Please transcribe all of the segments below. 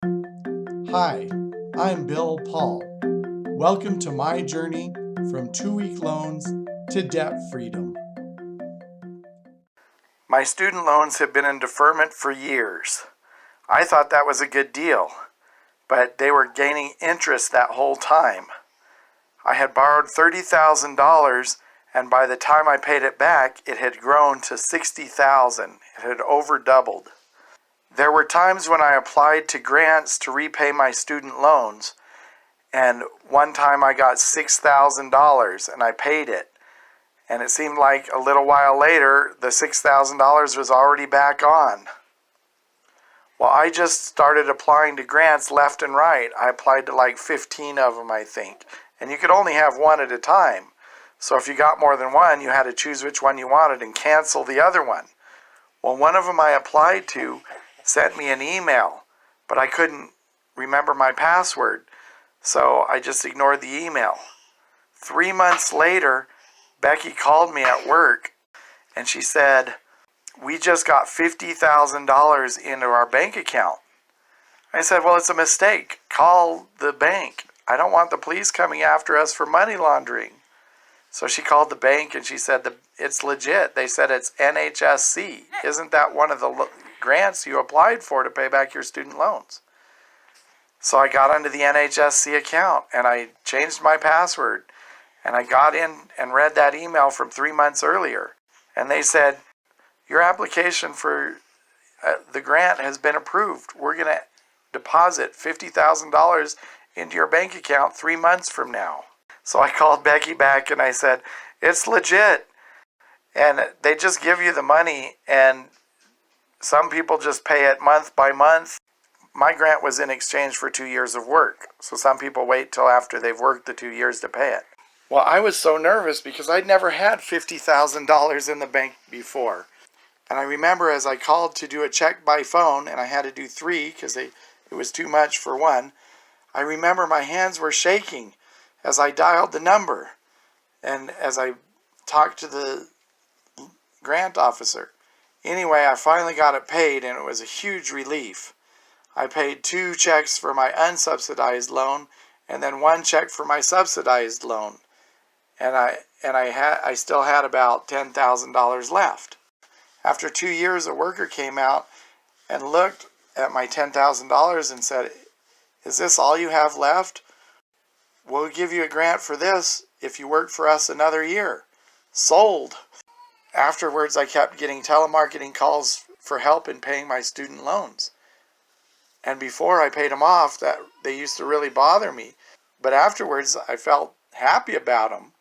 Hi, I'm Bill Paul. Welcome to my journey from 2-week loans to debt freedom. My student loans have been in deferment for years. I thought that was a good deal, but they were gaining interest that whole time. I had borrowed $30,000, and by the time I paid it back, it had grown to $60,000. It had over doubled. There were times when I applied to grants to repay my student loans, and one time I got $6,000 and I paid it. And it seemed like a little while later, the $6,000 was already back on. Well, I just started applying to grants left and right. I applied to like 15 of them, I think. And you could only have one at a time. So if you got more than one, you had to choose which one you wanted and cancel the other one. Well, one of them I applied to sent me an email, but I couldn't remember my password. So I just ignored the email. 3 months later, Becky called me at work and she said, "We just got $50,000 into our bank account." I said, "Well, it's a mistake. Call the bank. I don't want the police coming after us for money laundering." So she called the bank and she said, "It's legit." They said, "It's NHSC. Isn't that one of the grants you applied for to pay back your student loans?" So I got onto the NHSC account and I changed my password. And I got in and read that email from 3 months earlier. And they said, "Your application for the grant has been approved. We're going to deposit $50,000 into your bank account 3 months from now." So I called Becky back and I said, "It's legit." And they just give you the money, and some people just pay it month by month. My grant was in exchange for 2 years of work. So some people wait till after they've worked the 2 years to pay it. Well, I was so nervous because I'd never had $50,000 in the bank before. And I remember as I called to do a check by phone, and I had to do 3 because it was too much for one, I remember my hands were shaking as I dialed the number and as I talked to the grant officer. Anyway, I finally got it paid, and it was a huge relief. I paid 2 checks for my unsubsidized loan and then 1 check for my subsidized loan. And I still had about $10,000 left. After 2 years, a worker came out and looked at my $10,000 and said, "Is this all you have left? We'll give you a grant for this if you work for us another year." Sold. Afterwards, I kept getting telemarketing calls for help in paying my student loans. And before I paid them off, that they used to really bother me. But afterwards, I felt happy about them,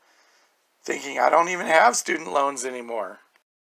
thinking I don't even have student loans anymore.